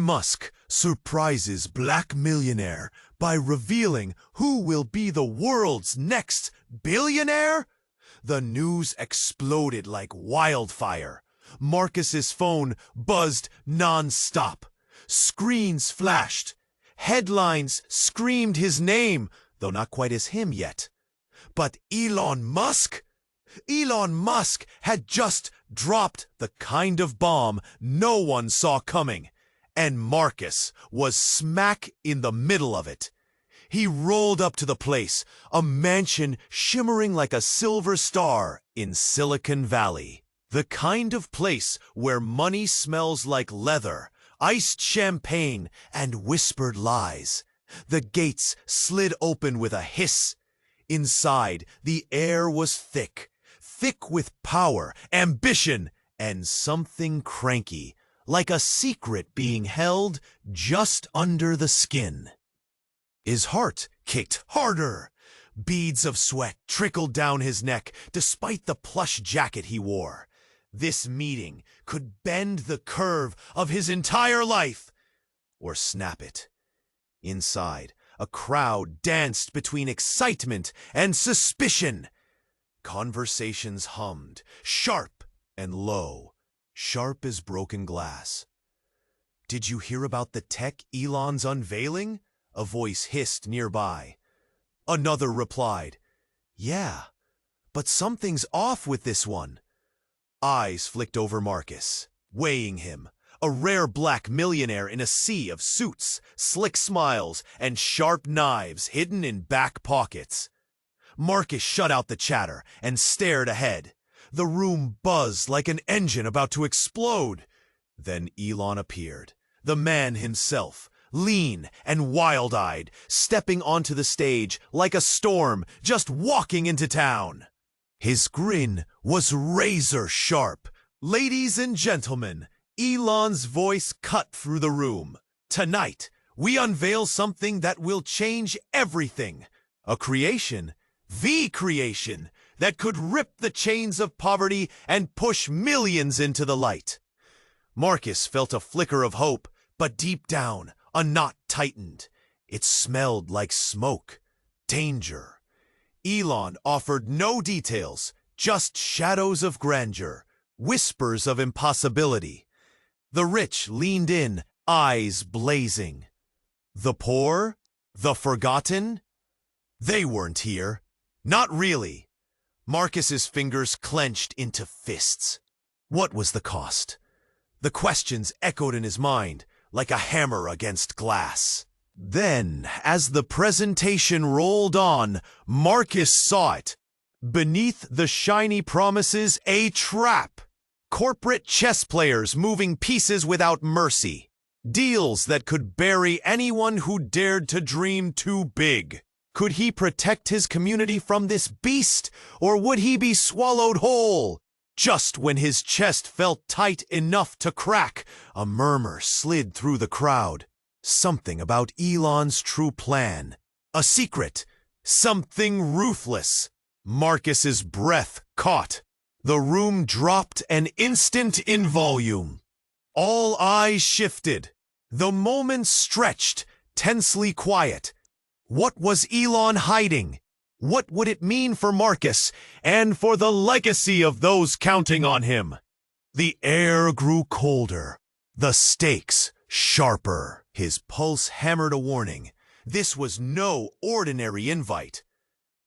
Musk surprises Black Millionaire by revealing who will be the world's next billionaire? The news exploded like wildfire. Marcus's phone buzzed non-stop. Screens flashed. Headlines screamed his name, though not quite as him yet. But Elon Musk? Elon Musk had just dropped the kind of bomb no one saw coming, and Marcus was smack in the middle of it. He rolled up to the place, a mansion shimmering like a silver star in Silicon Valley. The kind of place where money smells like leather, iced champagne, and whispered lies. The gates slid open with a hiss. Inside, the air was thick with power, ambition, and something cranky, like a secret being held just under the skin. His heart kicked harder. Beads of sweat trickled down his neck despite the plush jacket he wore. This meeting could bend the curve of his entire life, or snap it. Inside, a crowd danced between excitement and suspicion. Conversations hummed, sharp and low, sharp as broken glass. "Did you hear about the tech Elon's unveiling?" a voice hissed nearby. Another replied, "Yeah, but something's off with this one." Eyes flicked over Marcus, weighing him, a rare black millionaire in a sea of suits, slick smiles, and sharp knives hidden in back pockets. Marcus shut out the chatter and stared ahead. The room buzzed like an engine about to explode. Then Elon appeared, the man himself, lean and wild-eyed, stepping onto the stage like a storm just walking into town. His grin was razor sharp. "Ladies and gentlemen," Elon's voice cut through the room. "Tonight, we unveil something that will change everything. A creation, the creation, that could rip the chains of poverty and push millions into the light." Marcus felt a flicker of hope, but deep down, a knot tightened. It smelled like smoke, danger. Elon offered no details, just shadows of grandeur, whispers of impossibility. The rich leaned in, eyes blazing. The poor? The forgotten? They weren't here. Not really. Marcus's fingers clenched into fists. What was the cost? The questions echoed in his mind like a hammer against glass. Then, as the presentation rolled on, Marcus saw it. Beneath the shiny promises, a trap. Corporate chess players moving pieces without mercy. Deals that could bury anyone who dared to dream too big. Could he protect his community from this beast, or would he be swallowed whole? Just when his chest felt tight enough to crack, a murmur slid through the crowd. Something about Elon's true plan. A secret. Something ruthless. Marcus's breath caught. The room dropped an instant in volume. All eyes shifted. The moment stretched, tensely quiet. What was Elon hiding? What would it mean for Marcus and for the legacy of those counting on him? The air grew colder, the stakes sharper. His pulse hammered a warning. This was no ordinary invite.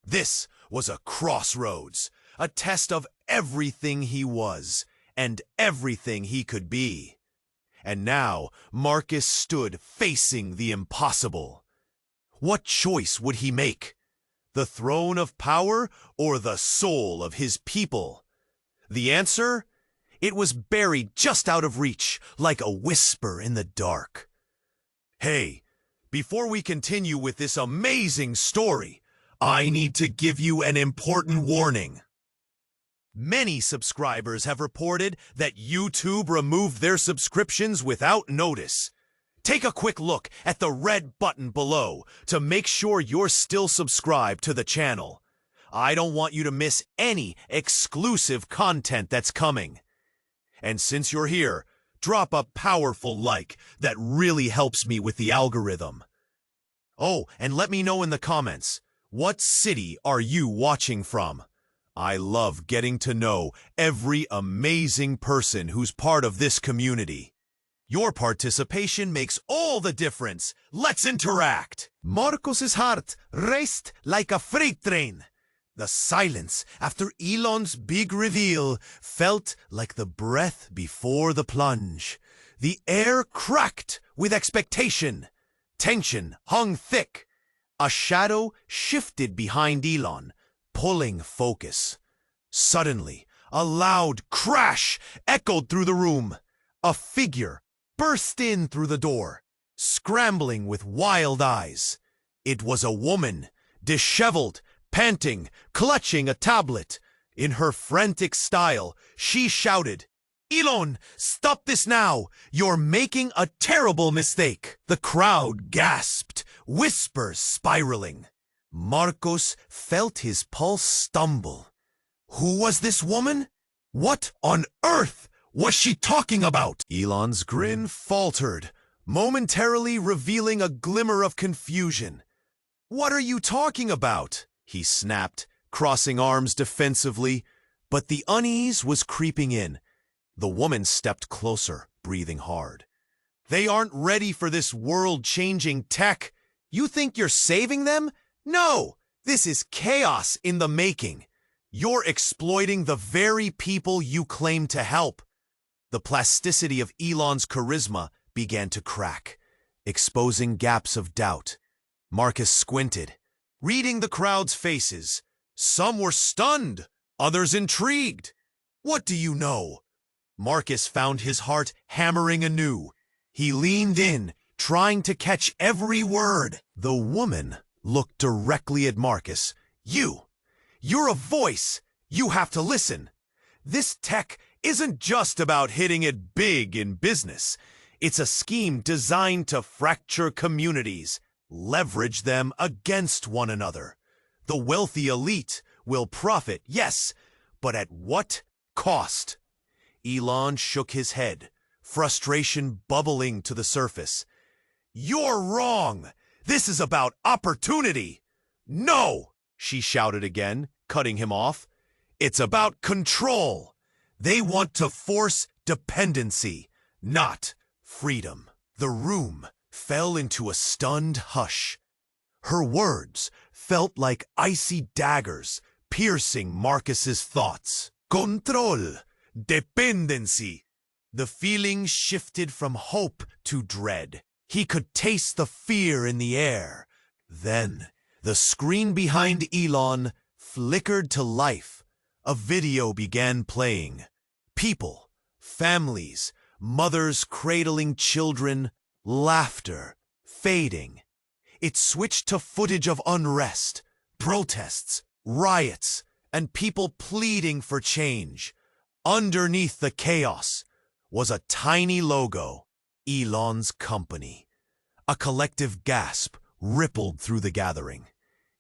This was a crossroads, a test of everything he was and everything he could be. And now Marcus stood facing the impossible. What choice would he make? The throne of power or the soul of his people? The answer? It was buried just out of reach, like a whisper in the dark. Hey, before we continue with this amazing story, I need to give you an important warning. Many subscribers have reported that YouTube removed their subscriptions without notice. Take a quick look at the red button below to make sure you're still subscribed to the channel. I don't want you to miss any exclusive content that's coming. And since you're here, drop a powerful like. That really helps me with the algorithm. Oh, and let me know in the comments, what city are you watching from? I love getting to know every amazing person who's part of this community. Your participation makes all the difference. Let's interact. Marcos's heart raced like a freight train. The silence after Elon's big reveal felt like the breath before the plunge. The air cracked with expectation. Tension hung thick. A shadow shifted behind Elon, pulling focus. Suddenly, a loud crash echoed through the room. A figure burst in through the door, scrambling with wild eyes. It was a woman, disheveled, panting, clutching a tablet. In her frantic style, she shouted, "Elon, stop this now! You're making a terrible mistake!" The crowd gasped, whispers spiraling. Marcos felt his pulse stumble. Who was this woman? What on earth was she talking about? Elon's grin faltered, momentarily revealing a glimmer of confusion. "What are you talking about?" he snapped, crossing arms defensively, but the unease was creeping in. The woman stepped closer, breathing hard. "They aren't ready for this world-changing tech. You think you're saving them? No, this is chaos in the making. You're exploiting the very people you claim to help." The plasticity of Elon's charisma began to crack, exposing gaps of doubt. Marcus squinted, reading the crowd's faces. Some were stunned, others intrigued. "What do you know?" Marcus found his heart hammering anew. He leaned in, trying to catch every word. The woman looked directly at Marcus. You're a voice. You have to listen. This tech isn't just about hitting it big in business. It's a scheme designed to fracture communities, leverage them against one another. The wealthy elite will profit, yes, but at what cost? Elon shook his head, frustration bubbling to the surface. "You're wrong. This is about opportunity." "No!" she shouted again, cutting him off. "It's about control. They want to force dependency, not freedom." The room fell into a stunned hush. Her words felt like icy daggers, piercing Marcus's thoughts. Control, dependency. The feeling shifted from hope to dread. He could taste the fear in the air. Then, the screen behind Elon flickered to life. A video began playing. People, families, mothers cradling children, laughter, fading. It switched to footage of unrest, protests, riots, and people pleading for change. Underneath the chaos was a tiny logo, Elon's company. A collective gasp rippled through the gathering.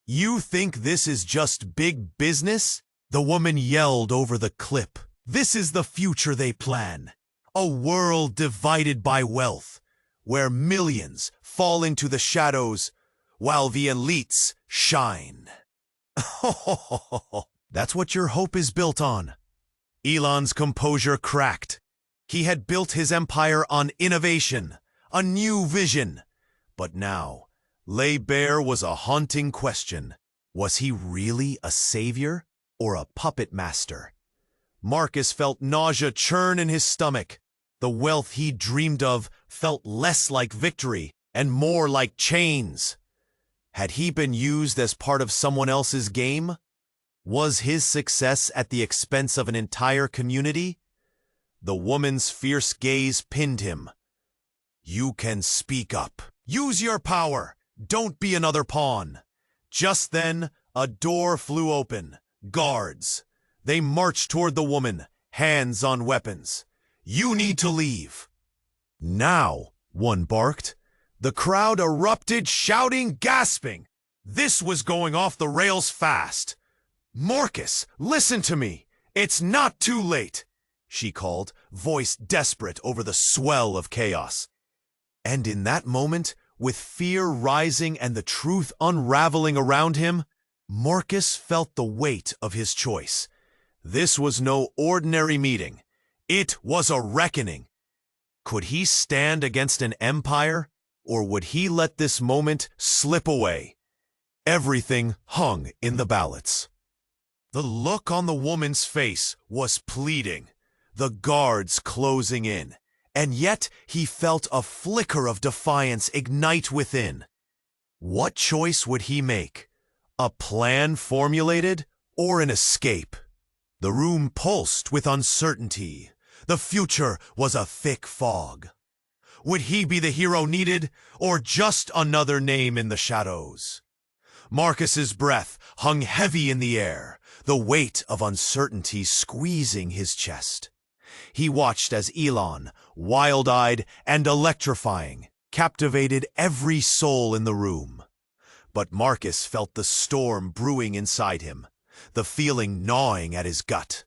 "You think this is just big business?" The woman yelled over the clip. "This is the future they plan. A world divided by wealth, where millions fall into the shadows while the elites shine." That's what your hope is built on. Elon's composure cracked. He had built his empire on innovation, a new vision. But now, lay bare was a haunting question. Was he really a savior or a puppet master? Marcus felt nausea churn in his stomach. The wealth he dreamed of felt less like victory and more like chains. Had he been used as part of someone else's game? Was his success at the expense of an entire community? The woman's fierce gaze pinned him. "You can speak up. Use your power. Don't be another pawn." Just then, a door flew open. Guards. They marched toward the woman, hands on weapons. "You need to leave." "Now," one barked. The crowd erupted, shouting, gasping. This was going off the rails fast. "Marcus, listen to me. It's not too late," she called, voice desperate over the swell of chaos. And in that moment, with fear rising and the truth unraveling around him, Marcus felt the weight of his choice. This was no ordinary meeting. It was a reckoning. Could he stand against an empire, or would he let this moment slip away? Everything hung in the balance. The look on the woman's face was pleading, the guards closing in, and yet he felt a flicker of defiance ignite within. What choice would he make? A plan formulated, or an escape? The room pulsed with uncertainty. The future was a thick fog. Would he be the hero needed, or just another name in the shadows? Marcus's breath hung heavy in the air, the weight of uncertainty squeezing his chest. He watched as ELON, wild-eyed and electrifying, captivated every soul in the room. But Marcus felt the storm brewing inside him, the feeling gnawing at his gut.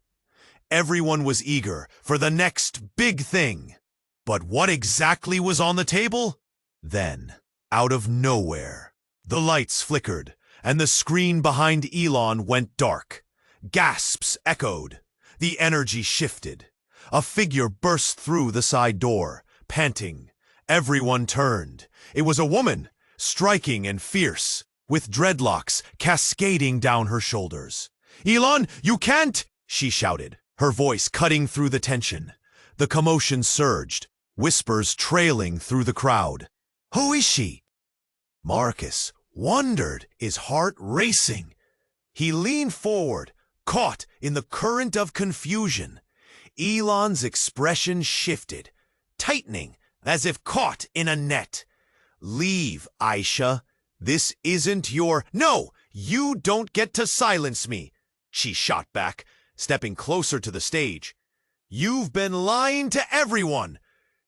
Everyone was eager for the next big thing. But what exactly was on the table? Then, out of nowhere, the lights flickered, and the screen behind ELON went dark. Gasps echoed. The energy shifted. A figure burst through the side door, panting. Everyone turned. It was a woman, striking and fierce, with dreadlocks cascading down her shoulders. "Elon, you can't!" she shouted, her voice cutting through the tension. The commotion surged, whispers trailing through the crowd. Who is she? Marcus wondered, his heart racing. He leaned forward, caught in the current of confusion. Elon's expression shifted, tightening as if caught in a net. "Leave, Aisha. This isn't your—" "No, you don't get to silence me," she shot back, stepping closer to the stage. "You've been lying to everyone."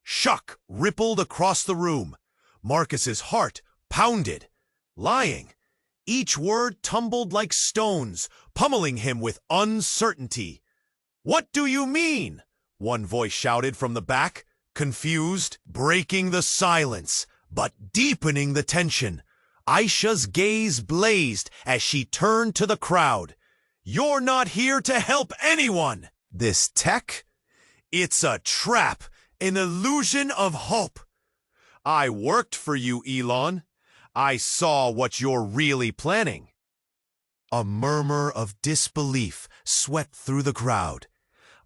Shock rippled across the room. Marcus's heart pounded. Lying. Each word tumbled like stones, pummeling him with uncertainty. "What do you mean?" one voice shouted from the back, confused, breaking the silence, but deepening the tension. Aisha's gaze blazed as she turned to the crowd. "You're not here to help anyone. This tech? It's a trap, an illusion of hope. I worked for you, Elon. I saw what you're really planning." A murmur of disbelief swept through the crowd.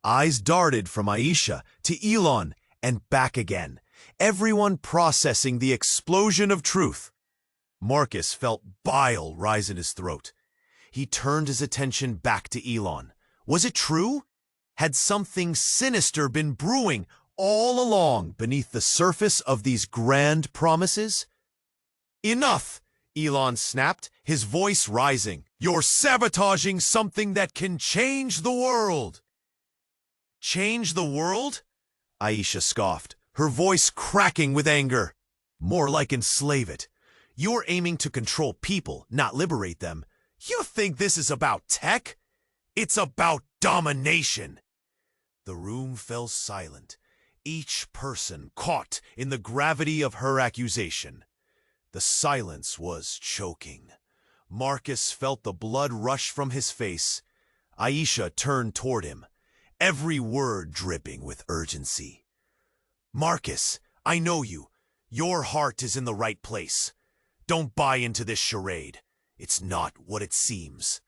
Eyes darted from Aisha to Elon and back again, everyone processing the explosion of truth. Marcus felt bile rise in his throat. He turned his attention back to Elon. Was it true? Had something sinister been brewing all along beneath the surface of these grand promises? "Enough!" Elon snapped, his voice rising. "You're sabotaging something that can change the world." "Change the world?" Aisha scoffed, her voice cracking with anger. "More like enslave it. You're aiming to control people, not liberate them. You think this is about tech? It's about domination." The room fell silent, each person caught in the gravity of her accusation. The silence was choking. Marcus felt the blood rush from his face. Aisha turned toward him, every word dripping with urgency. "Marcus, I know you. Your heart is in the right place. Don't buy into this charade. It's not what it seems."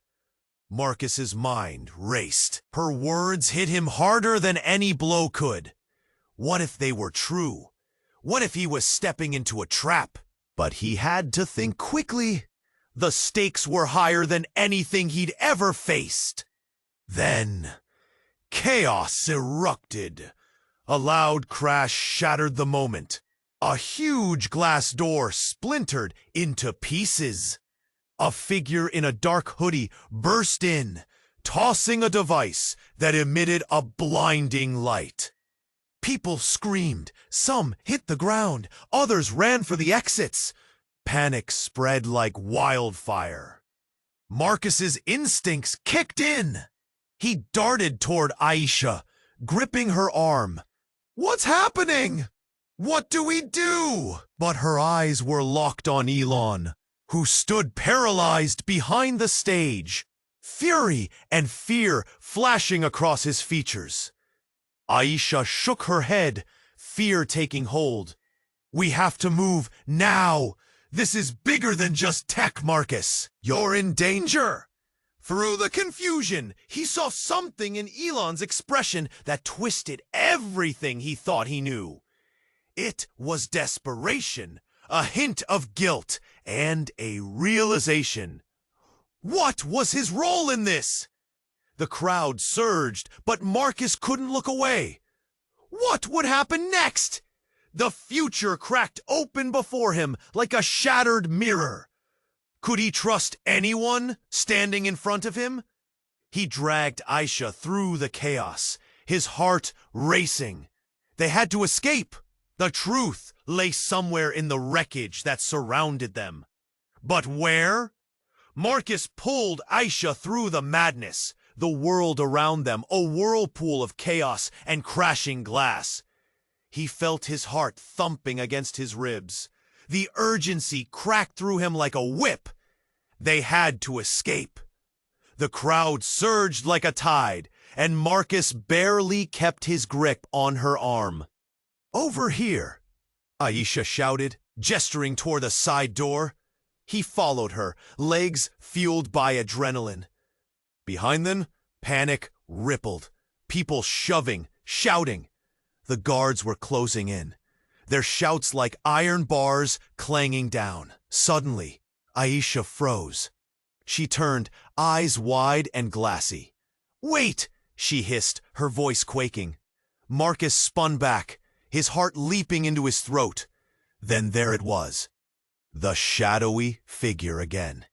Marcus's mind raced. Her words hit him harder than any blow could. What if they were true? What if he was stepping into a trap? But he had to think quickly. The stakes were higher than anything he'd ever faced. Then, chaos erupted. A loud crash shattered the moment. A huge glass door splintered into pieces. A figure in a dark hoodie burst in, tossing a device that emitted a blinding light. People screamed, some hit the ground, others ran for the exits. Panic spread like wildfire. Marcus's instincts kicked in. He darted toward Aisha, gripping her arm. "What's happening? What do we do?" But her eyes were locked on Elon, who stood paralyzed behind the stage, fury and fear flashing across his features. Aisha shook her head, fear taking hold. "We have to move now. This is bigger than just tech, Marcus. You're in danger." Through the confusion, he saw something in Elon's expression that twisted everything he thought he knew. It was desperation, a hint of guilt, and a realization. What was his role in this? The crowd surged, but Marcus couldn't look away. What would happen next? The future cracked open before him like a shattered mirror. Could he trust anyone standing in front of him? He dragged Aisha through the chaos, his heart racing. They had to escape. The truth lay somewhere in the wreckage that surrounded them. But where? Marcus pulled Aisha through the madness, the world around them, a whirlpool of chaos and crashing glass. He felt his heart thumping against his ribs. The urgency cracked through him like a whip. They had to escape. The crowd surged like a tide, and Marcus barely kept his grip on her arm. "Over here," Aisha shouted, gesturing toward the side door. He followed her, legs fueled by adrenaline. Behind them, panic rippled, people shoving, shouting. The guards were closing in, their shouts like iron bars clanging down. Suddenly, Aisha froze. She turned, eyes wide and glassy. "Wait!" she hissed, her voice quaking. Marcus spun back, his heart leaping into his throat. Then there it was, the shadowy figure again.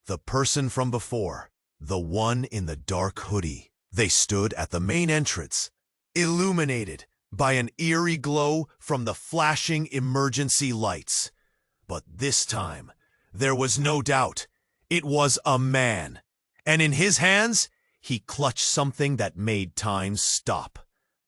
The person from before, the one in the dark hoodie. They stood at the main entrance, illuminated by an eerie glow from the flashing emergency lights. But this time, there was no doubt. It was a man, and in his hands, he clutched something that made time stop.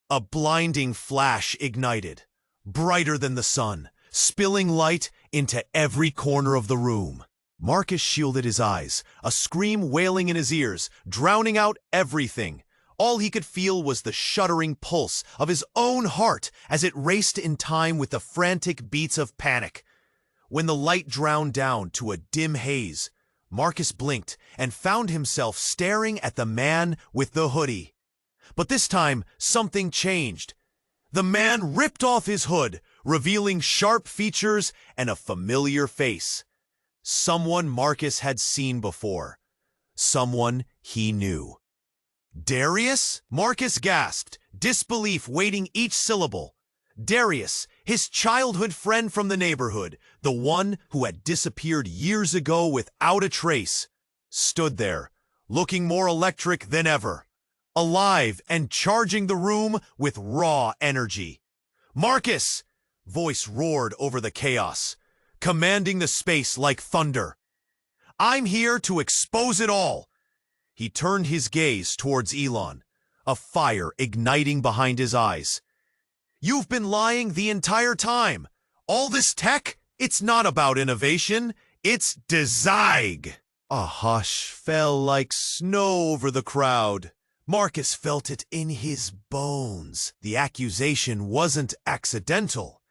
A blinding flash ignited, brighter than the sun, spilling light into every corner of the room. Marcus shielded his eyes, a scream wailing in his ears, drowning out everything. All he could feel was the shuddering pulse of his own heart as it raced in time with the frantic beats of panic. When the light drowned down to a dim haze, Marcus blinked and found himself staring at the man with the hoodie. But this time, something changed. The man ripped off his hood, revealing sharp features and a familiar face. Someone Marcus had seen before. Someone he knew. "Darius?" Marcus gasped, disbelief weighting each syllable. Darius, his childhood friend from the neighborhood, the one who had disappeared years ago without a trace, stood there, looking more electric than ever, alive and charging the room with raw energy. "Marcus!" Voice roared over the chaos, commanding the space like thunder. "I'm here to expose it all." He turned his gaze towards Elon, a fire igniting behind his eyes. "You've been lying the entire time. All this tech, it's not about innovation, it's design." A hush fell like snow over the crowd. Marcus felt it in his bones. The accusation wasn't accidental.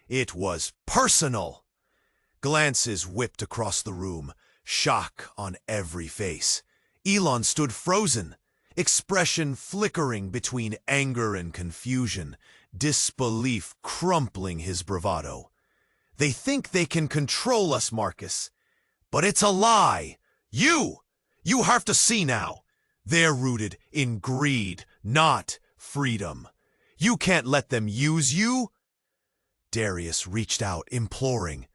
It was personal. Glances whipped across the room, shock on every face. Elon stood frozen, expression flickering between anger and confusion, disbelief crumpling his bravado. "They think they can control us, Marcus. But it's a lie. You have to see now. They're rooted in greed, not freedom. You can't let them use you." Darius reached out, imploring.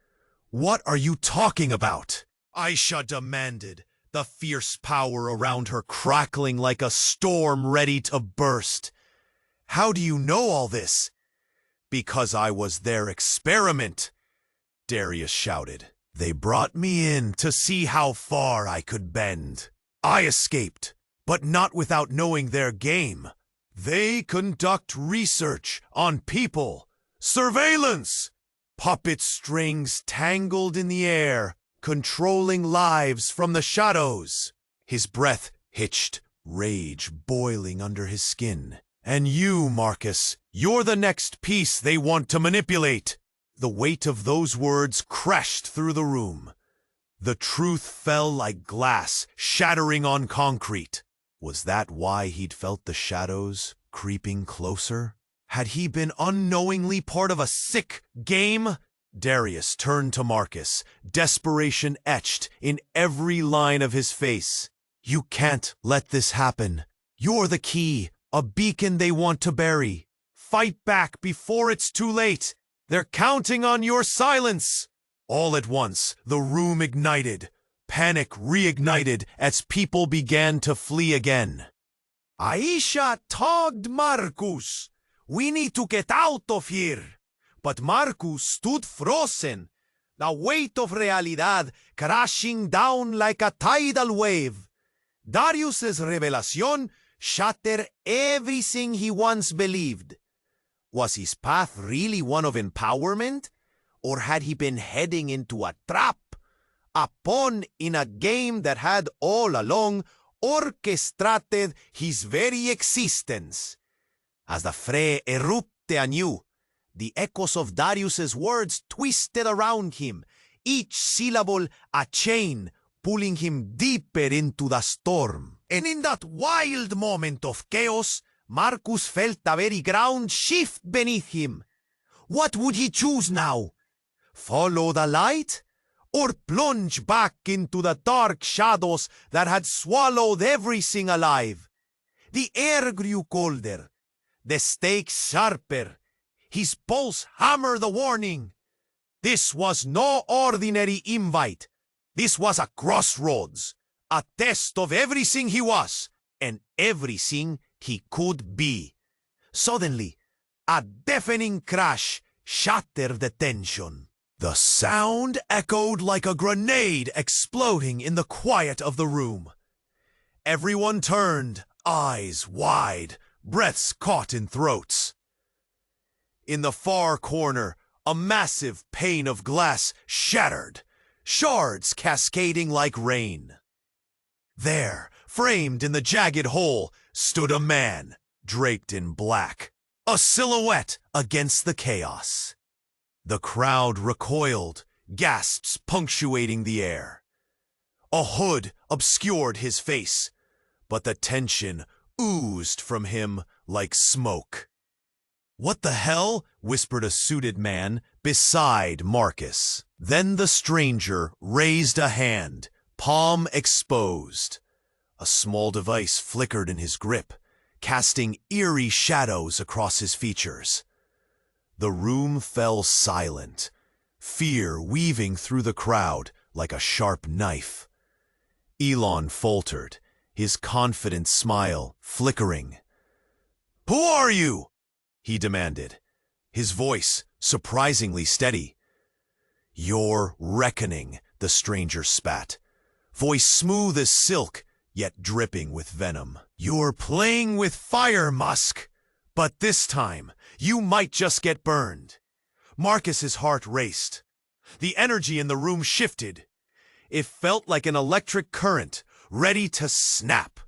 "What are you talking about?" Aisha demanded, the fierce power around her crackling like a storm ready to burst. "How do you know all this?" "Because I was their experiment," Darius shouted. "They brought me in to see how far I could bend. I escaped, but not without knowing their game. They conduct research on people. Surveillance! Puppet strings tangled in the air, controlling lives from the shadows. His breath hitched, rage boiling under his skin. And you, Marcus, you're the next piece they want to manipulate. The weight of those words crashed through the room. The truth fell like glass, shattering on concrete. Was that why he'd felt the shadows creeping closer? Had he been unknowingly part of a sick game? Darius turned to Marcus, desperation etched in every line of his face. You can't let this happen. You're the key, a beacon they want to bury. Fight back before it's too late. They're counting on your silence. All at once, the room ignited. Panic reignited as people began to flee again. Aisha told Marcus, we need to get out of here. But Marcus stood frozen, the weight of realidad crashing down like a tidal wave. Darius's revelation shattered everything he once believed. Was his path really one of empowerment? Or had he been heading into a trap? A pawn in a game that had all along orchestrated his very existence. As the fray erupted anew, the echoes of Darius's words twisted around him, each syllable a chain, pulling him deeper into the storm. And in that wild moment of chaos, Marcus felt the very ground shift beneath him. What would he choose now? Follow the light? Or plunge back into the dark shadows that had swallowed everything alive? The air grew colder, the stakes sharper. His pulse hammered the warning. This was no ordinary invite. This was a crossroads, a test of everything he was and everything he could be. Suddenly, a deafening crash shattered the tension. The sound echoed like a grenade exploding in the quiet of the room. Everyone turned, eyes wide, breaths caught in throats. In the far corner, a massive pane of glass shattered, shards cascading like rain. There, framed in the jagged hole, stood a man, draped in black, a silhouette against the chaos. The crowd recoiled, gasps punctuating the air. A hood obscured his face, but the tension oozed from him like smoke. What the hell? Whispered a suited man beside Marcus. Then the stranger raised a hand, palm exposed. A small device flickered in his grip, casting eerie shadows across his features. The room fell silent, fear weaving through the crowd like a sharp knife. ELON faltered, his confident smile flickering. "Who are you?" he demanded, his voice surprisingly steady. "Your reckoning," the stranger spat, voice smooth as silk, yet dripping with venom. "You're playing with fire, MUSK. But this time, you might just get burned." Marcus's heart raced. The energy in the room shifted. It felt like an electric current, ready to snap.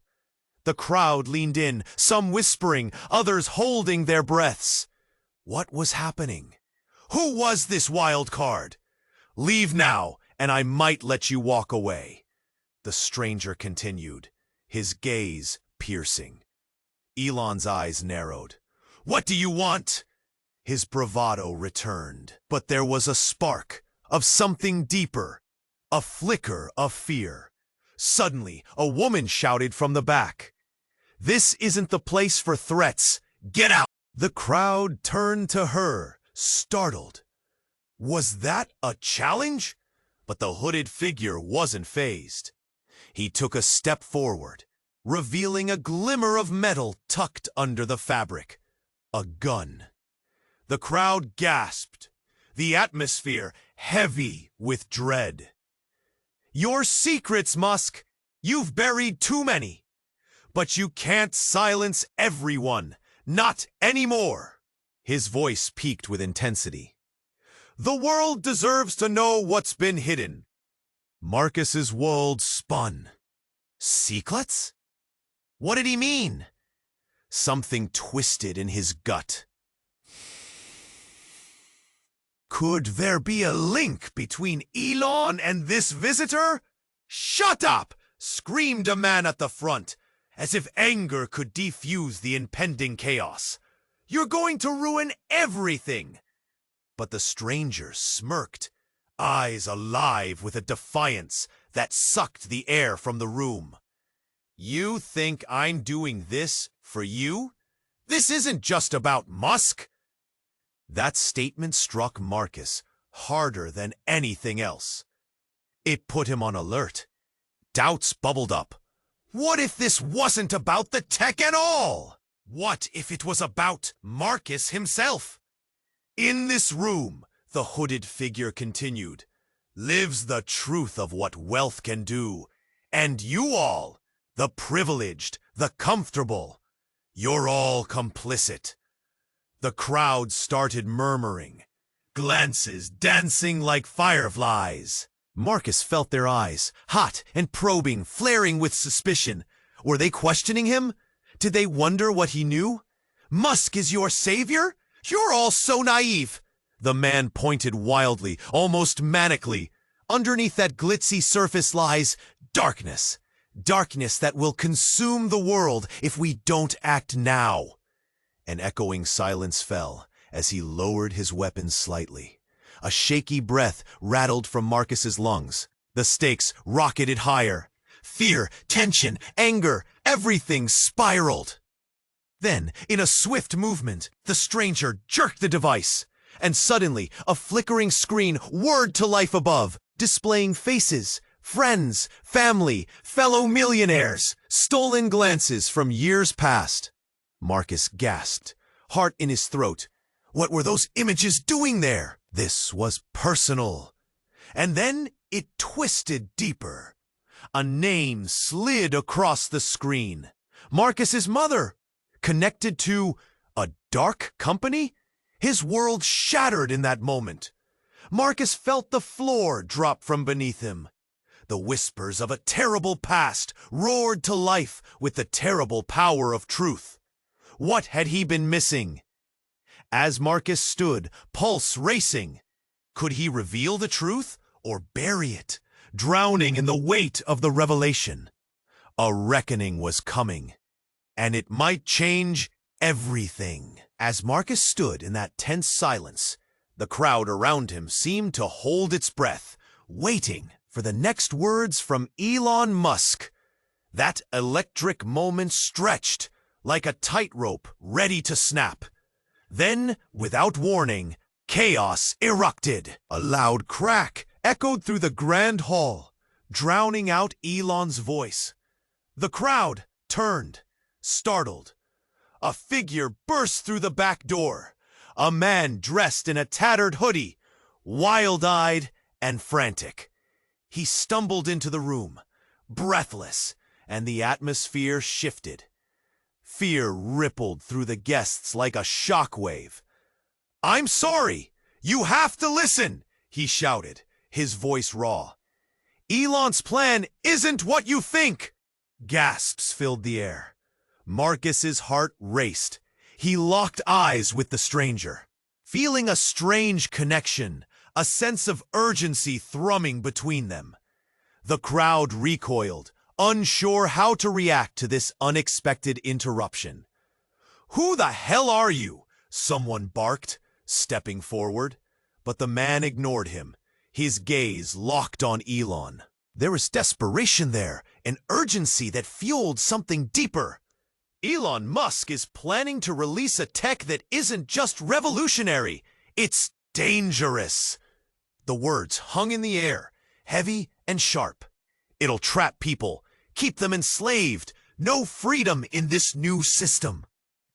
The crowd leaned in, some whispering, others holding their breaths. What was happening? Who was this wild card? "Leave now, and I might let you walk away," the stranger continued, his gaze piercing. Elon's eyes narrowed. "What do you want?" His bravado returned, but there was a spark of something deeper, a flicker of fear. Suddenly, a woman shouted from the back, "This isn't the place for threats. Get out!" The crowd turned to her, startled. Was that a challenge? But the hooded figure wasn't fazed. He took a step forward, revealing a glimmer of metal tucked under the fabric. A gun. The crowd gasped, the atmosphere heavy with dread. "Your secrets, MUSK. You've buried too many. but you can't silence everyone. Not anymore. His voice peaked with intensity. The world deserves to know what's been hidden. Marcus's world spun. Secrets? What did he mean? Something twisted in his gut. Could there be a link between ELON and this visitor? Shut up! Screamed a man at the front, as if anger could defuse the impending chaos. You're going to ruin everything! But the stranger smirked, eyes alive with a defiance that sucked the air from the room. You think I'm doing this for you? This isn't just about Musk. That statement struck Marcus harder than anything else. It put him on alert. Doubts bubbled up. What if this wasn't about the tech at all? What if it was about Marcus himself? In this room, the hooded figure continued, lives the truth of what wealth can do. And you all, the privileged, the comfortable, you're all complicit. The crowd started murmuring, glances dancing like fireflies. Marcus felt their eyes, hot and probing, flaring with suspicion. Were they questioning him? Did they wonder what he knew? Musk is your savior? You're all so naive. The man pointed wildly, almost manically. Underneath that glitzy surface lies darkness. Darkness that will consume the world if we don't act now. An echoing silence fell as he lowered his weapon slightly. A shaky breath rattled from Marcus's lungs. The stakes rocketed higher. Fear, tension, anger, everything spiraled. Then, in a swift movement, the stranger jerked the device, and suddenly a flickering screen whirred to life above, displaying faces, friends, family, fellow millionaires, stolen glances from years past. Marcus gasped, heart in his throat. What were those images doing there? This was personal. And then it twisted deeper. A name slid across the screen. Marcus's mother. Connected to a dark company? His world shattered in that moment. Marcus felt the floor drop from beneath him. The whispers of a terrible past roared to life with the terrible power of truth. What had he been missing? As Marcus stood, pulse racing, could he reveal the truth or bury it, drowning in the weight of the revelation? A reckoning was coming, and it might change everything. As Marcus stood in that tense silence, the crowd around him seemed to hold its breath, waiting for the next words from Elon Musk. That electric moment stretched like a tightrope ready to snap. Then, without warning, chaos erupted. A loud crack echoed through the grand hall, drowning out Elon's voice. The crowd turned, startled. A figure burst through the back door. A man dressed in a tattered hoodie, wild-eyed and frantic. He stumbled into the room, breathless, and the atmosphere shifted. Fear rippled through the guests like a shockwave. "I'm sorry! You have to listen!" he shouted, his voice raw. "Elon's plan isn't what you think!" Gasps filled the air. Marcus's heart raced. He locked eyes with the stranger, feeling a strange connection, a sense of urgency thrumming between them. The crowd recoiled, unsure how to react to this unexpected interruption. "Who the hell are you?" someone barked, stepping forward. But the man ignored him, his gaze locked on Elon. There was desperation there, an urgency that fueled something deeper. Elon Musk is planning to release a tech that isn't just revolutionary, it's dangerous. The words hung in the air, heavy and sharp. It'll trap people, keep them enslaved, no freedom in this new system.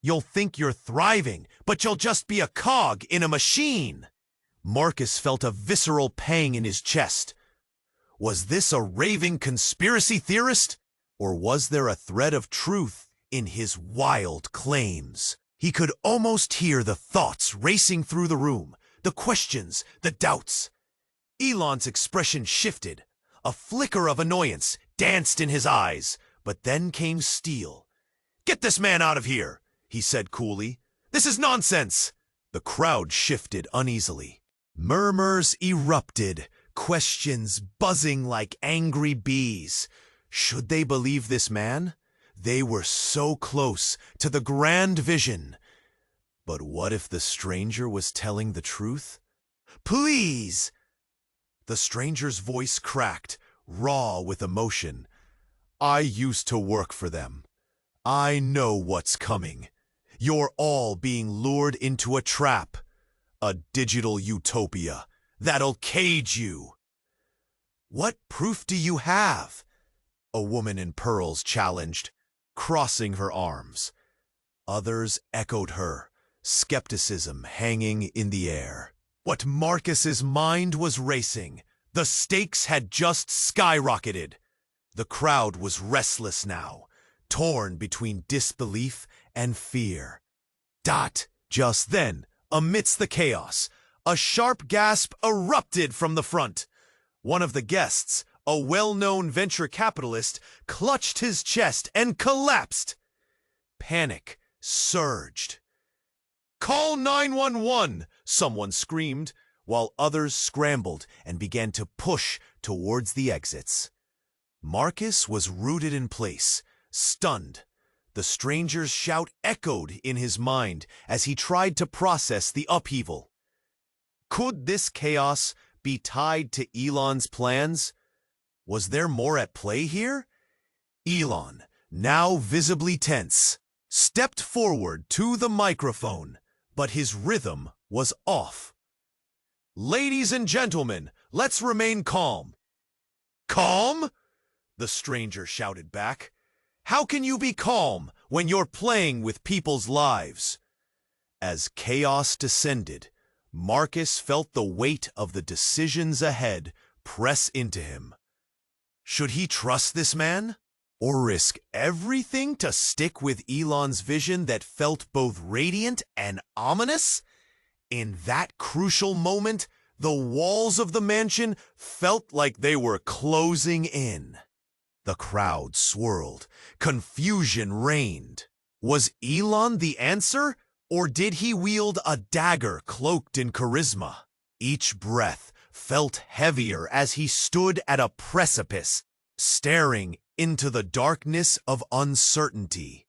You'll think you're thriving, but you'll just be a cog in a machine. Marcus felt a visceral pang in his chest. Was this a raving conspiracy theorist? Or was there a thread of truth in his wild claims? He could almost hear the thoughts racing through the room, the questions, the doubts. Elon's expression shifted. A flicker of annoyance danced in his eyes, but then came steel. "Get this man out of here," he said coolly. "This is nonsense." The crowd shifted uneasily. Murmurs erupted, questions buzzing like angry bees. Should they believe this man? They were so close to the grand vision. But what if the stranger was telling the truth? "Please!" The stranger's voice cracked, raw with emotion. "I used to work for them. I know what's coming. You're all being lured into a trap. A digital utopia that'll cage you." "What proof do you have?" a woman in pearls challenged, crossing her arms. Others echoed her, skepticism hanging in the air. What Marcus's mind was racing. The stakes had just skyrocketed. The crowd was restless now, torn between disbelief and fear. Just then, amidst the chaos, a sharp gasp erupted from the front. One of the guests, a well-known venture capitalist, clutched his chest and collapsed. Panic surged. "Call 911!" someone screamed, while others scrambled and began to push towards the exits. Marcus was rooted in place, stunned. The stranger's shout echoed in his mind as he tried to process the upheaval. Could this chaos be tied to Elon's plans? Was there more at play here? Elon, now visibly tense, stepped forward to the microphone, but his rhythm was off. "Ladies and gentlemen, let's remain calm." "Calm?" the stranger shouted back. "How can you be calm when you're playing with people's lives?" As chaos descended, Marcus felt the weight of the decisions ahead press into him. Should he trust this man? Or risk everything to stick with Elon's vision that felt both radiant and ominous? In that crucial moment, the walls of the mansion felt like they were closing in. The crowd swirled. Confusion reigned. Was Elon the answer, or did he wield a dagger cloaked in charisma? Each breath felt heavier as he stood at a precipice, staring into the darkness of uncertainty.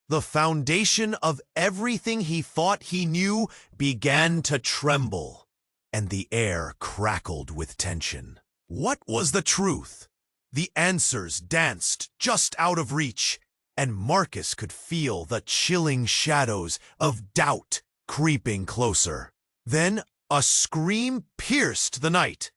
The foundation of everything he thought he knew began to tremble, and the air crackled with tension. What was the truth? The answers danced just out of reach, and Marcus could feel the chilling shadows of doubt creeping closer. Then a scream pierced the night.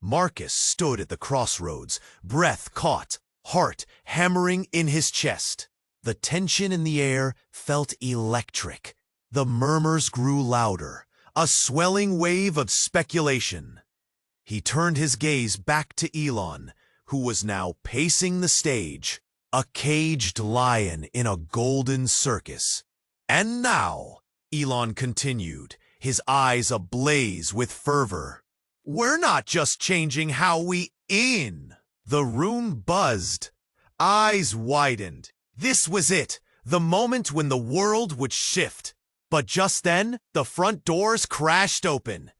Marcus stood at the crossroads, breath caught, heart hammering in his chest. The tension in the air felt electric. The murmurs grew louder, a swelling wave of speculation. He turned his gaze back to Elon, who was now pacing the stage, a caged lion in a golden circus. "And now," Elon continued, his eyes ablaze with fervor, "we're not just changing how we in." The room buzzed. Eyes widened. This was it, the moment when the world would shift. But just then, the front doors crashed open.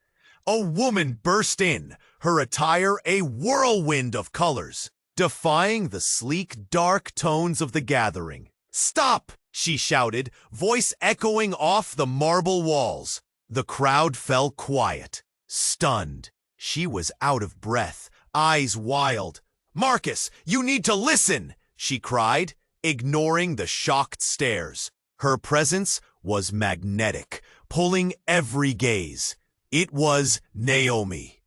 A woman burst in, her attire a whirlwind of colors, defying the sleek, dark tones of the gathering. "Stop!" she shouted, voice echoing off the marble walls. The crowd fell quiet, stunned. She was out of breath, eyes wild. "Marcus, you need to listen!" she cried, ignoring the shocked stares. Her presence was magnetic, pulling every gaze. It was Naomi,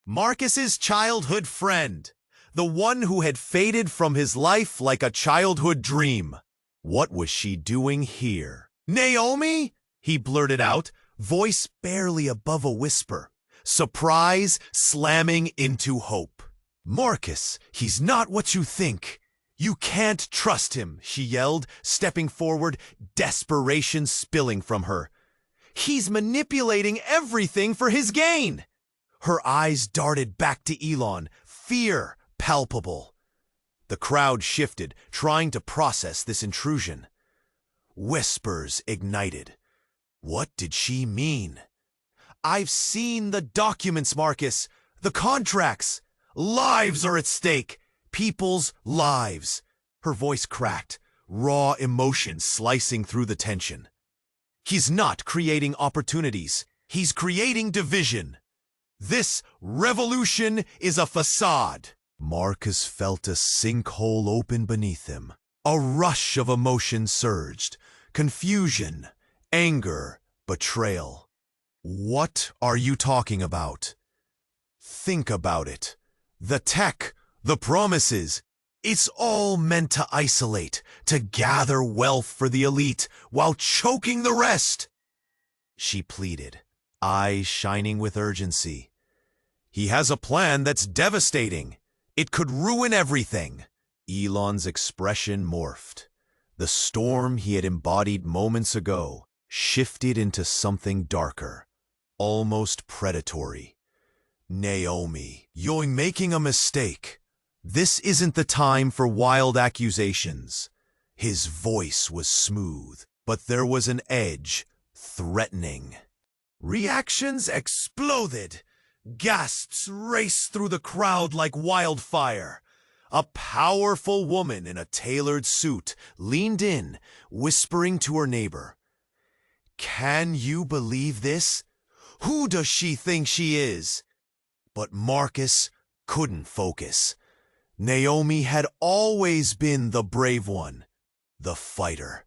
Marcus's childhood friend, the one who had faded from his life like a childhood dream. What was she doing here? "Naomi?" he blurted out, voice barely above a whisper, surprise slamming into hope. "Marcus, he's not what you think. You can't trust him, she yelled, stepping forward, desperation spilling from her. He's manipulating everything for his gain. Her eyes darted back to Elon, fear palpable. The crowd shifted, trying to process this intrusion. Whispers ignited. What did she mean? I've seen the documents, Marcus. The contracts. Lives are at stake. People's lives. Her voice cracked, raw emotion slicing through the tension. He's not creating opportunities. He's creating division. This revolution is a facade. Marcus felt a sinkhole open beneath him. A rush of emotion surged. Confusion, anger, betrayal. What are you talking about? Think about it. The tech, the promises, it's all meant to isolate, to gather wealth for the elite while choking the rest. She pleaded, eyes shining with urgency. He has a plan that's devastating. It could ruin everything. Elon's expression morphed. The storm he had embodied moments ago shifted into something darker, almost predatory. Naomi, you're making a mistake. This isn't the time for wild accusations. His voice was smooth, but there was an edge, threatening. Reactions exploded. Gasps raced through the crowd like wildfire. A powerful woman in a tailored suit leaned in, whispering to her neighbor. Can you believe this? Who does she think she is? But Marcus couldn't focus. Naomi had always been the brave one, the fighter.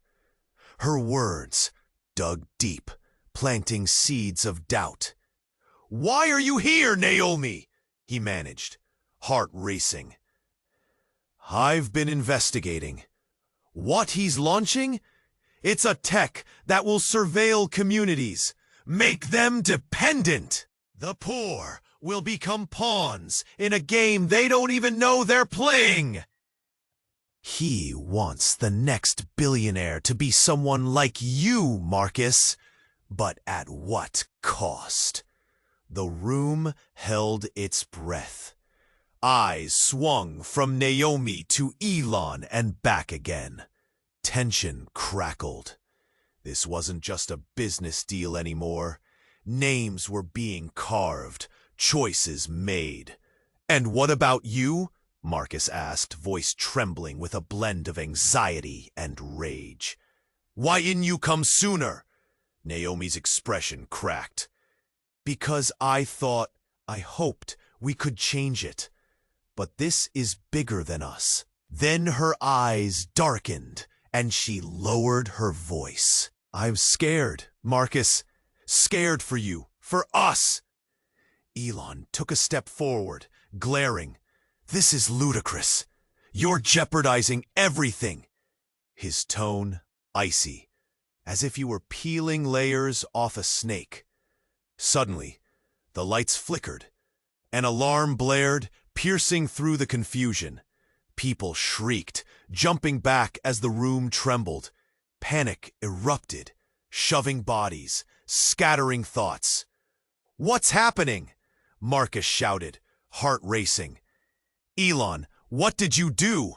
Her words dug deep, planting seeds of doubt. Why are you here, Naomi? He managed, heart racing. I've been investigating. What he's launching? It's a tech that will surveil communities, make them dependent. The poor will become pawns in a game they don't even know they're playing. He wants the next billionaire to be someone like you, Marcus. But at what cost? The room held its breath. Eyes swung from Naomi to Elon and back again. Tension crackled. This wasn't just a business deal anymore. Names were being carved, choices made. And what about you? Marcus asked, voice trembling with a blend of anxiety and rage. Why didn't you come sooner? Naomi's expression cracked. Because I hoped we could change it. But this is bigger than us. Then her eyes darkened, and she lowered her voice. I'm scared, Marcus. Scared for you, for us. Elon took a step forward, glaring. This is ludicrous. You're jeopardizing everything. His tone icy, as if he were peeling layers off a snake. Suddenly, the lights flickered. An alarm blared, piercing through the confusion. People shrieked, jumping back as the room trembled. Panic erupted, shoving bodies, scattering thoughts. What's happening? Marcus shouted, heart racing. Elon, what did you do?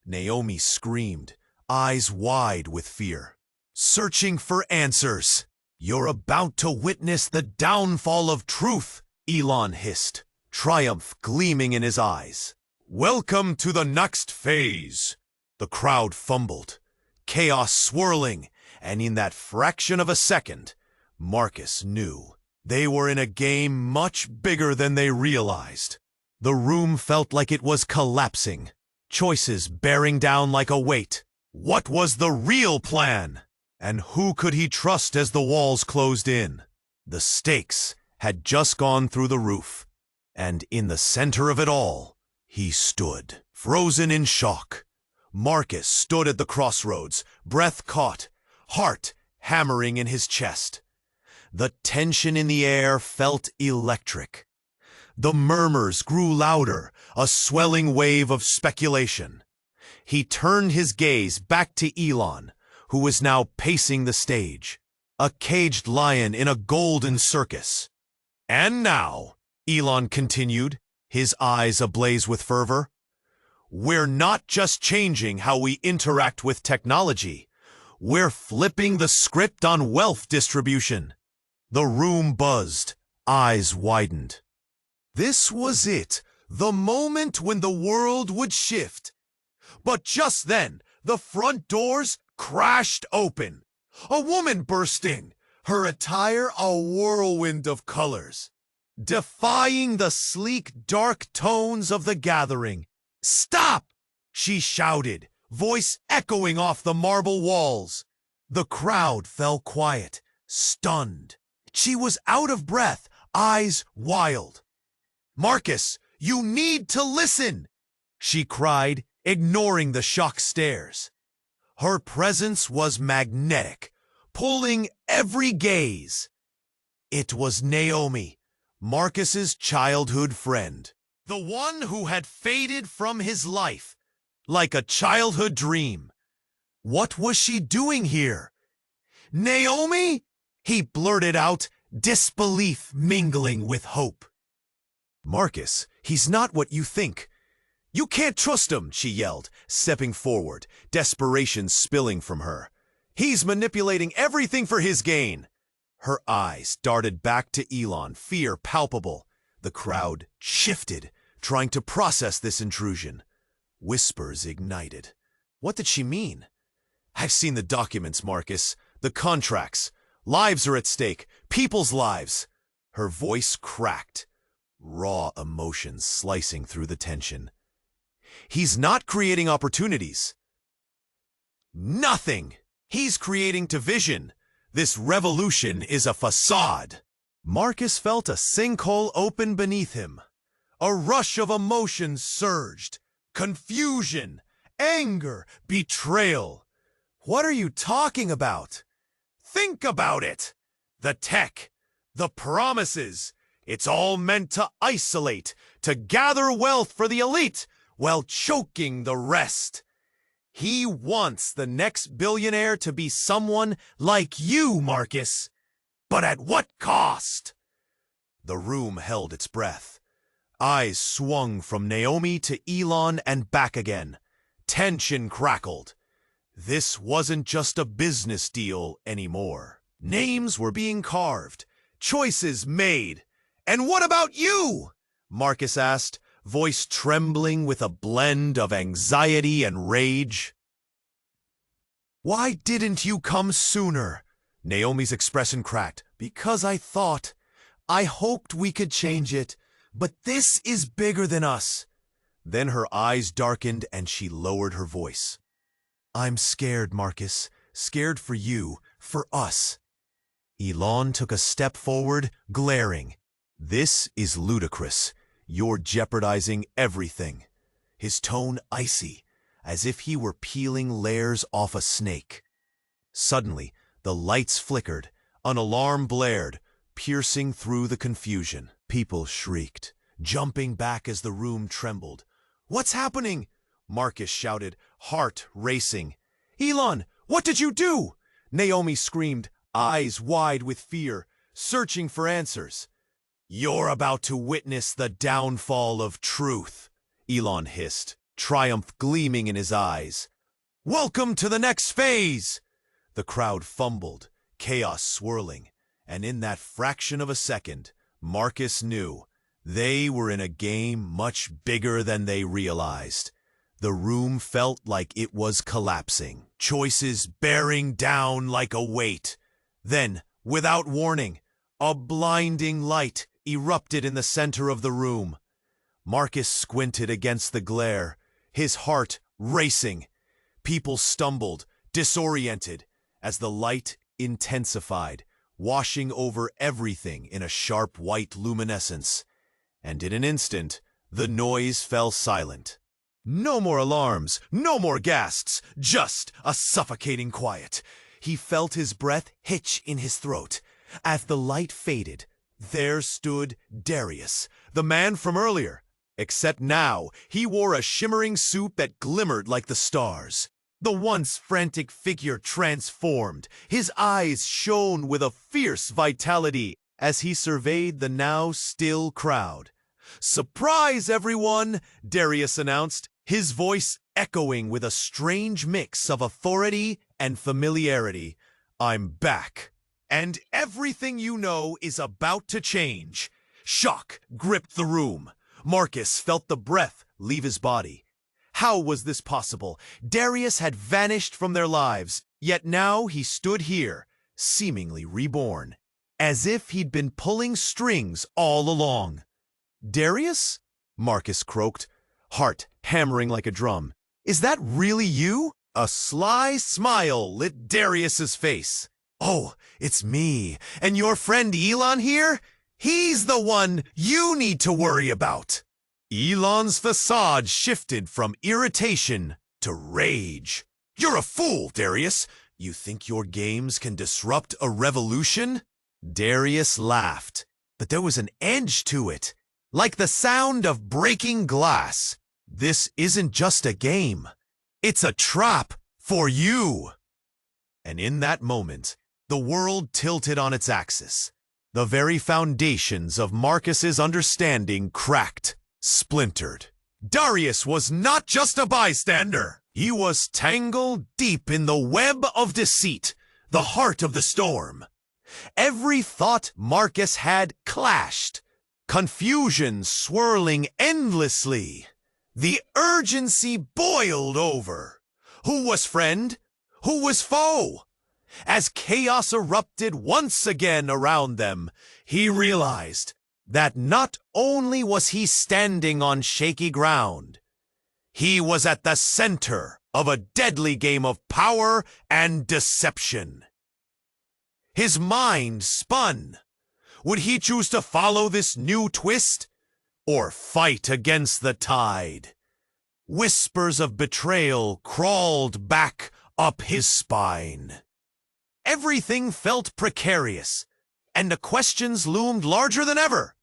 Naomi screamed, eyes wide with fear. Searching for answers. You're about to witness the downfall of truth, Elon hissed, triumph gleaming in his eyes. Welcome to the next phase. The crowd fumbled, chaos swirling, and in that fraction of a second, Marcus knew they were in a game much bigger than they realized. The room felt like it was collapsing, choices bearing down like a weight. What was the real plan? And who could he trust as the walls closed in? The stakes had just gone through the roof, and in the center of it all, he stood, frozen in shock. Marcus stood at the crossroads, breath caught, heart hammering in his chest. The tension in the air felt electric. The murmurs grew louder, a swelling wave of speculation. He turned his gaze back to Elon, who was now pacing the stage, a caged lion in a golden circus. "And now," Elon continued, his eyes ablaze with fervor, "we're not just changing how we interact with technology. We're flipping the script on wealth distribution." The room buzzed, eyes widened. This was it, the moment when the world would shift. But just then, the front doors crashed open. A woman burst in, her attire a whirlwind of colors, defying the sleek, dark tones of the gathering. "Stop!" she shouted, voice echoing off the marble walls. The crowd fell quiet, stunned. She was out of breath, eyes wild. "Marcus, you need to listen!" she cried, ignoring the shocked stares. Her presence was magnetic, pulling every gaze. It was Naomi, Marcus's childhood friend, the one who had faded from his life like a childhood dream. What was she doing here? "Naomi?" he blurted out, disbelief mingling with hope. "Marcus, he's not what you think. You can't trust him," she yelled, stepping forward, desperation spilling from her. "He's manipulating everything for his gain." Her eyes darted back to Elon, fear palpable. The crowd shifted, trying to process this intrusion. Whispers ignited. What did she mean? "I've seen the documents, Marcus. The contracts. Lives are at stake. People's lives." Her voice cracked, raw emotions slicing through the tension. "He's not creating opportunities. Nothing. He's creating division. This revolution is a facade." Marcus felt a sinkhole open beneath him. A rush of emotions surged. Confusion, anger, betrayal. "What are you talking about?" "Think about it. The tech, the promises. It's all meant to isolate, to gather wealth for the elite, while choking the rest. He wants the next billionaire to be someone like you, Marcus. But at what cost?" The room held its breath. Eyes swung from Naomi to Elon and back again. Tension crackled. This wasn't just a business deal anymore. Names were being carved, choices made. "And what about you?" Marcus asked, voice trembling with a blend of anxiety and rage. "Why didn't you come sooner?" Naomi's expression cracked. "Because I hoped we could change it, but this is bigger than us." Then her eyes darkened and she lowered her voice. "I'm scared, Marcus. Scared for you, for us." Elon took a step forward, glaring. "This is ludicrous. You're jeopardizing everything." His tone icy, as if he were peeling layers off a snake. Suddenly, the lights flickered, an alarm blared, piercing through the confusion. People shrieked, jumping back as the room trembled. "What's happening?" Marcus shouted, heart racing. "Elon, what did you do?" Naomi screamed, eyes wide with fear, searching for answers. "You're about to witness the downfall of truth," Elon hissed, triumph gleaming in his eyes. "Welcome to the next phase!" The crowd fumbled, chaos swirling, and in that fraction of a second, Marcus knew they were in a game much bigger than they realized. The room felt like it was collapsing, choices bearing down like a weight. Then, without warning, a blinding light erupted in the center of the room. Marcus squinted against the glare, his heart racing. People stumbled, disoriented, as the light intensified, washing over everything in a sharp white luminescence. And in an instant, the noise fell silent. No more alarms, no more gasps, just a suffocating quiet. He felt his breath hitch in his throat. As the light faded, there stood Darius, the man from earlier, Except now, he wore a shimmering suit that glimmered like the stars. The once frantic figure transformed. His eyes shone with a fierce vitality as he surveyed the now still crowd. "Surprise, everyone!" Darius announced, his voice echoing with a strange mix of authority and familiarity. "I'm back, and everything you know is about to change." Shock gripped the room. Marcus felt the breath leave his body. How was this possible? Darius had vanished from their lives, yet now he stood here, seemingly reborn, as if he'd been pulling strings all along. "Darius?" Marcus croaked, heart hammering like a drum. "Is that really you?" A sly smile lit Darius's face. "Oh, it's me. And your friend Elon here? He's the one you need to worry about." Elon's facade shifted from irritation to rage. "You're a fool, Darius. You think your games can disrupt a revolution?" Darius laughed, but there was an edge to it, like the sound of breaking glass. "This isn't just a game. It's a trap for you." And in that moment, the world tilted on its axis. The very foundations of Marcus's understanding cracked, splintered. Darius was not just a bystander. He was tangled deep in the web of deceit, the heart of the storm. Every thought Marcus had clashed, confusion swirling endlessly. The urgency boiled over. Who was friend? Who was foe? As chaos erupted once again around them, he realized that not only was he standing on shaky ground, he was at the center of a deadly game of power and deception. His mind spun. Would he choose to follow this new twist, or fight against the tide? Whispers of betrayal crawled back up his spine. Everything felt precarious, and the questions loomed larger than ever.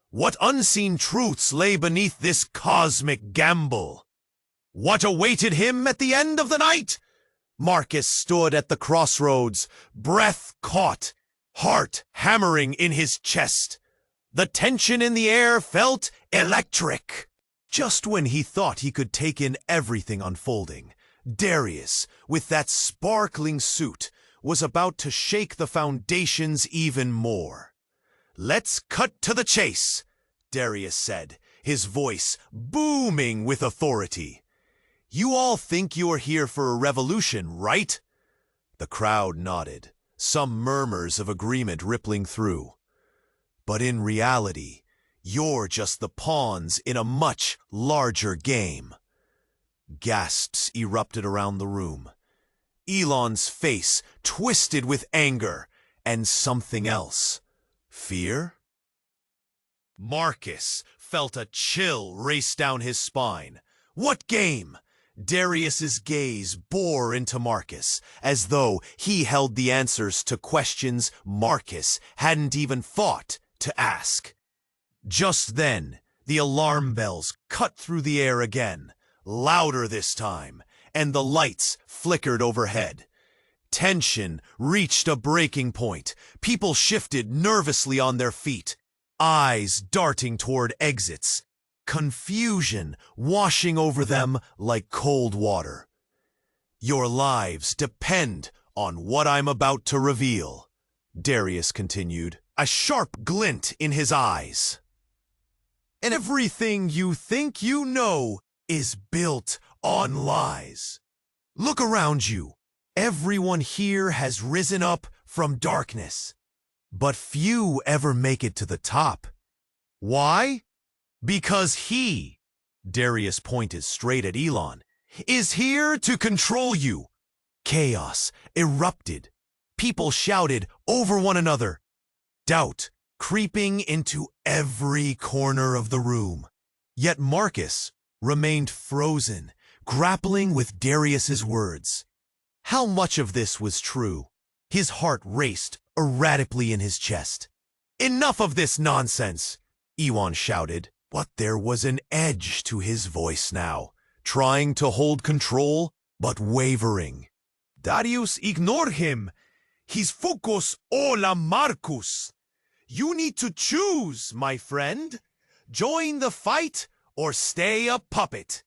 What unseen truths lay beneath this cosmic gamble? What awaited him at the end of the night? Marcus stood at the crossroads, breath caught, heart hammering in his chest. The tension in the air felt electric. Just when he thought he could take in everything unfolding, Darius, with that sparkling suit, was about to shake the foundations even more. "Let's cut to the chase," Darius said, his voice booming with authority. "You all think you are here for a revolution, right?" The crowd nodded, some murmurs of agreement rippling through. "But in reality, you're just the pawns in a much larger game." Gasps erupted around the room. Elon's face twisted with anger and something else. Fear? Marcus felt a chill race down his spine. What game? Darius's gaze bore into Marcus, as though he held the answers to questions Marcus hadn't even thought to ask. Just then, the alarm bells cut through the air again, louder this time, and the lights flickered overhead. Tension reached a breaking point. People shifted nervously on their feet, eyes darting toward exits, confusion washing over them like cold water. "Your lives depend on what I'm about to reveal," Darius continued, a sharp glint in his eyes. "And everything you think you know is built on lies. Look around you. Everyone here has risen up from darkness, but few ever make it to the top. Why? Because he," Darius pointed straight at Elon, "is here to control you." Chaos erupted. People shouted over one another, doubt creeping into every corner of the room. Yet Marcus remained frozen, grappling with Darius's words. How much of this was true? His heart raced erratically in his chest. "Enough of this nonsense," Elon shouted, But there was an edge to his voice now, trying to hold control, but wavering. Darius, ignore him. He's focus hola Marcus. You need to choose, my friend. Join the fight or stay a puppet.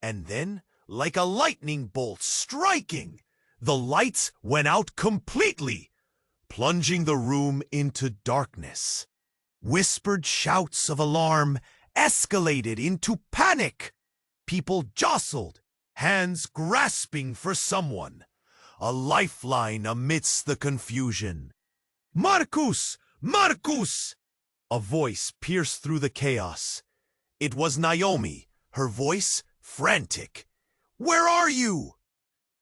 And then, like a lightning bolt striking, the lights went out completely, plunging the room into darkness. Whispered shouts of alarm escalated into panic. People jostled, hands grasping for someone, a lifeline amidst the confusion. Marcus! Marcus! A voice pierced through the chaos. It was Naomi, her voice frantic. Where are you?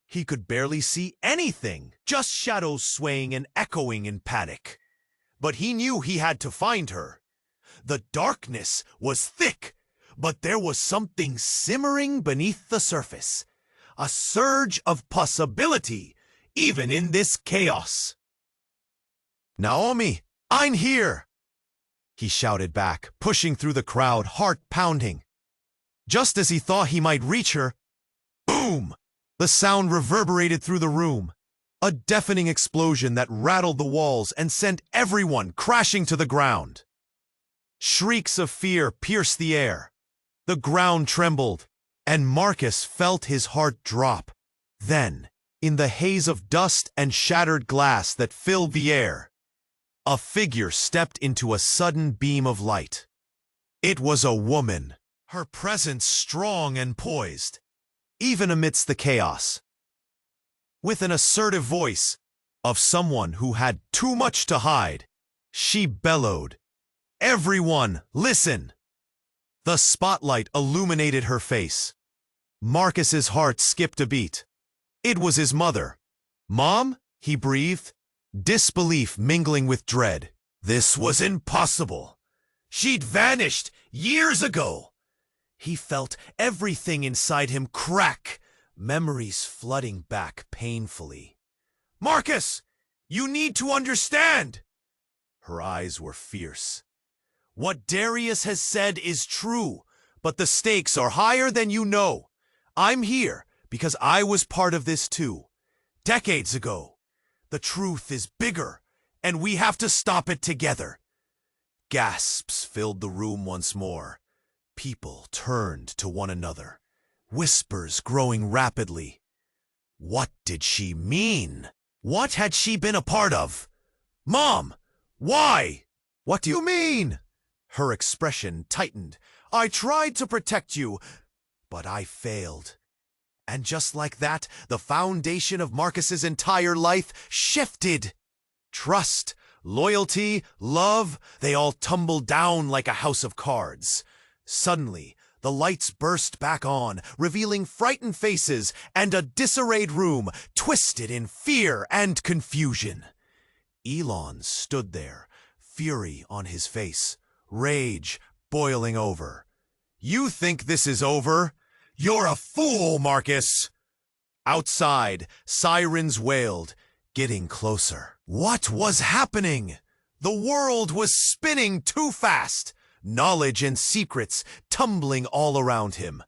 He could barely see anything, just shadows swaying and echoing in panic. But he knew he had to find her. The darkness was thick, but there was something simmering beneath the surface. A surge of possibility, even in this chaos. Naomi, I'm here! He shouted back, pushing through the crowd, heart pounding. Just as he thought he might reach her, boom! The sound reverberated through the room. A deafening explosion that rattled the walls and sent everyone crashing to the ground. Shrieks of fear pierced the air. The ground trembled, and Marcus felt his heart drop. Then, in the haze of dust and shattered glass that filled the air, a figure stepped into a sudden beam of light. It was a woman, her presence strong and poised, even amidst the chaos. With an assertive voice of someone who had too much to hide, she bellowed, "Everyone, listen!" The spotlight illuminated her face. Marcus's heart skipped a beat. It was his mother. "Mom?" he breathed, disbelief mingling with dread. This was impossible. She'd vanished years ago. He felt everything inside him crack, memories flooding back painfully. "Marcus, you need to understand!" Her eyes were fierce. "What Darius has said is true, but the stakes are higher than you know. I'm here because I was part of this too, decades ago. The truth is bigger, and we have to stop it together." Gasps filled the room once more. People turned to one another, whispers growing rapidly. What did she mean? What had she been a part of? "Mom, why?" "What do you mean?" Her expression tightened. "I tried to protect you, but I failed." And just like that, the foundation of Marcus's entire life shifted. Trust, loyalty, love, they all tumbled down like a house of cards. Suddenly, the lights burst back on, revealing frightened faces and a disarrayed room, twisted in fear and confusion. Elon stood there, fury on his face, rage boiling over. "You think this is over? You're a fool, Marcus!" Outside, sirens wailed, getting closer. What was happening? The world was spinning too fast, knowledge and secrets tumbling all around him.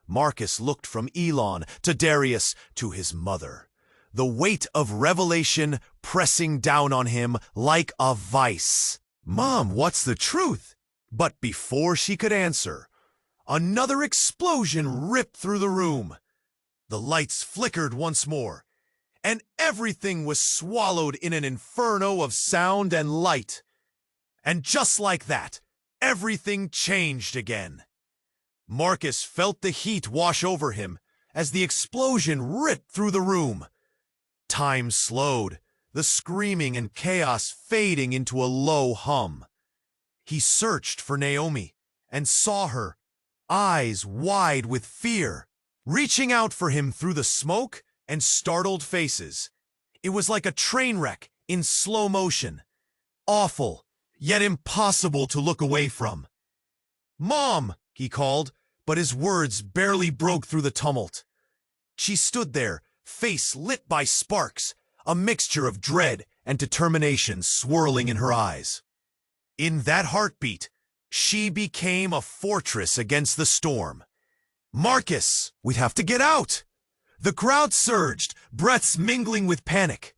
Marcus looked from Elon to Darius to his mother, the weight of revelation pressing down on him like a vice. "Mom, what's the truth?" But before she could answer, another explosion ripped through the room. The lights flickered once more, and everything was swallowed in an inferno of sound and light. And just like that, everything changed again. Marcus felt the heat wash over him as the explosion ripped through the room. Time slowed, the screaming and chaos fading into a low hum. He searched for Naomi and saw her, eyes wide with fear, reaching out for him through the smoke and startled faces. It was like a train wreck in slow motion. Awful, yet impossible to look away from. "Mom!" he called, but his words barely broke through the tumult. She stood there, face lit by sparks, a mixture of dread and determination swirling in her eyes. In that heartbeat, She became a fortress against the storm. Marcus, we'd have to get out! The crowd surged, breaths mingling with panic.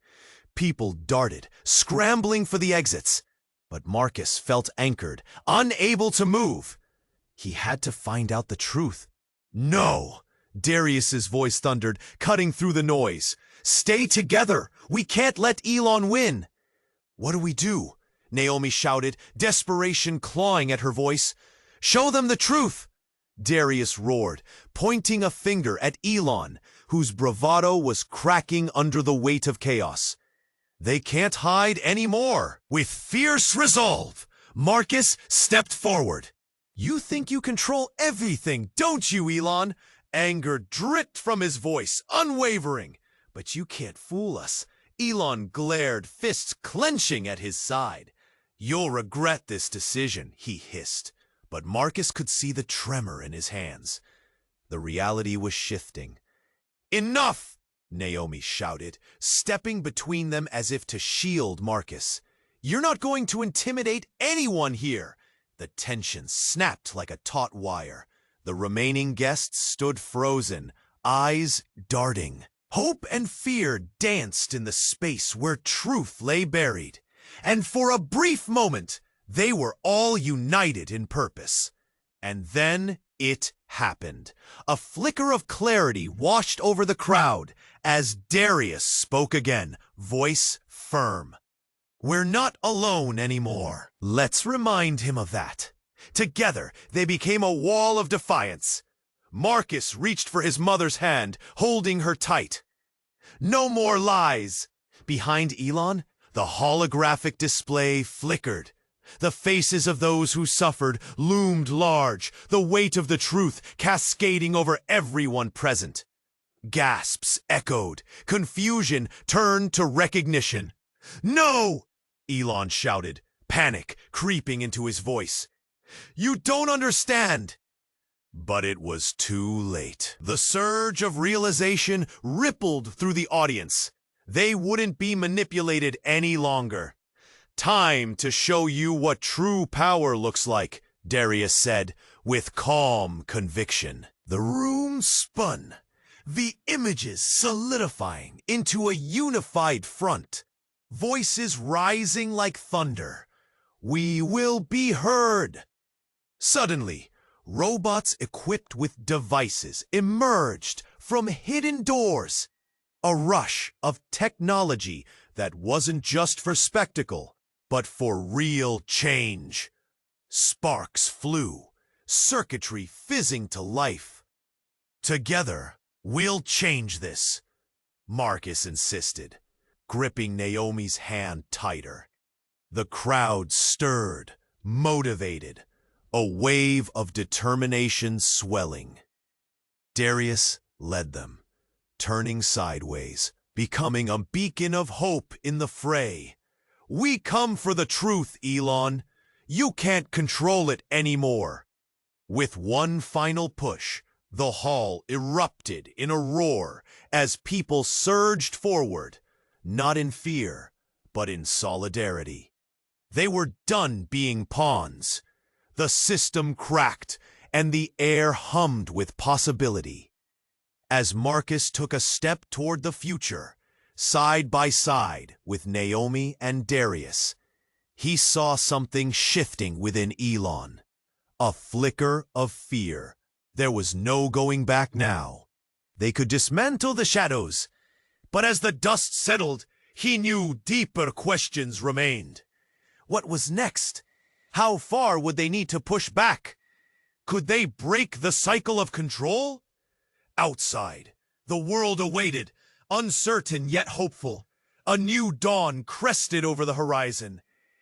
People darted, scrambling for the exits. But Marcus felt anchored, unable to move. He had to find out the truth. No! Darius's voice thundered, cutting through the noise. Stay together! We can't let ELON win! What do we do? Naomi shouted, desperation clawing at her voice. Show them the truth! Darius roared, pointing a finger at ELON, whose bravado was cracking under the weight of chaos. They can't hide anymore. With fierce resolve, Marcus stepped forward. You think you control everything, don't you, ELON? Anger dripped from his voice, unwavering. But you can't fool us. ELON glared, fists clenching at his side. You'll regret this decision, he hissed. But Marcus could see the tremor in his hands. The reality was shifting. Enough! Naomi shouted, stepping between them as if to shield Marcus. You're not going to intimidate anyone here! The tension snapped like a taut wire. The remaining guests stood frozen, eyes darting. Hope and fear danced in the space where truth lay buried. And for a brief moment, they were all united in purpose. And then it happened. A flicker of clarity washed over the crowd as Darius spoke again, voice firm. We're not alone anymore. Let's remind him of that. Together, they became a wall of defiance. Marcus reached for his mother's hand, holding her tight. No more lies. Behind ELON, the holographic display flickered. The faces of those who suffered loomed large, the weight of the truth cascading over everyone present. Gasps echoed. Confusion turned to recognition. No! ELON shouted, panic creeping into his voice. You don't understand! But it was too late. The surge of realization rippled through the audience. They wouldn't be manipulated any longer. Time to show you what true power looks like, Darius said, with calm conviction. The room spun, the images solidifying into a unified front, voices rising like thunder. We will be heard. Suddenly, robots equipped with devices emerged from hidden doors. A rush of technology that wasn't just for spectacle, but for real change. Sparks flew, circuitry fizzing to life. Together, we'll change this, Marcus insisted, gripping Naomi's hand tighter. The crowd stirred, motivated, a wave of determination swelling. Darius led them, turning sideways, becoming a beacon of hope in the fray. We come for the truth, ELON. You can't control it anymore. With one final push, the hall erupted in a roar as people surged forward, not in fear, but in solidarity. They were done being pawns. The system cracked, and the air hummed with possibility. As Marcus took a step toward the future, side by side with Naomi and Darius, he saw something shifting within ELON. A flicker of fear. There was no going back now. They could dismantle the shadows, but as the dust settled, he knew deeper questions remained. What was next? How far would they need to push back? Could they break the cycle of control? Outside, the world awaited, uncertain yet hopeful. A new dawn crested over the horizon.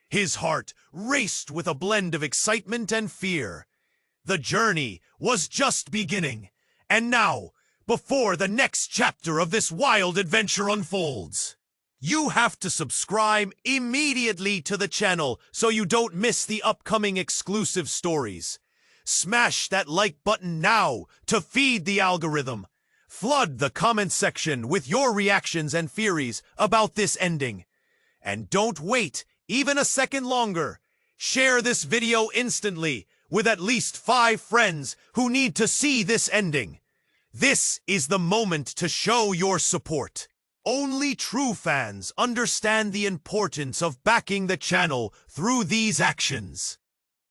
His heart raced with a blend of excitement and fear. The journey was just beginning, and now, before the next chapter of this wild adventure unfolds, you have to subscribe immediately to the channel so you don't miss the upcoming exclusive stories. Smash that like button now to feed the algorithm. Flood the comment section with your reactions and theories about this ending. And don't wait even a second longer. Share this video instantly with at least 5 friends who need to see this ending. This is the moment to show your support. Only true fans understand the importance of backing the channel through these actions.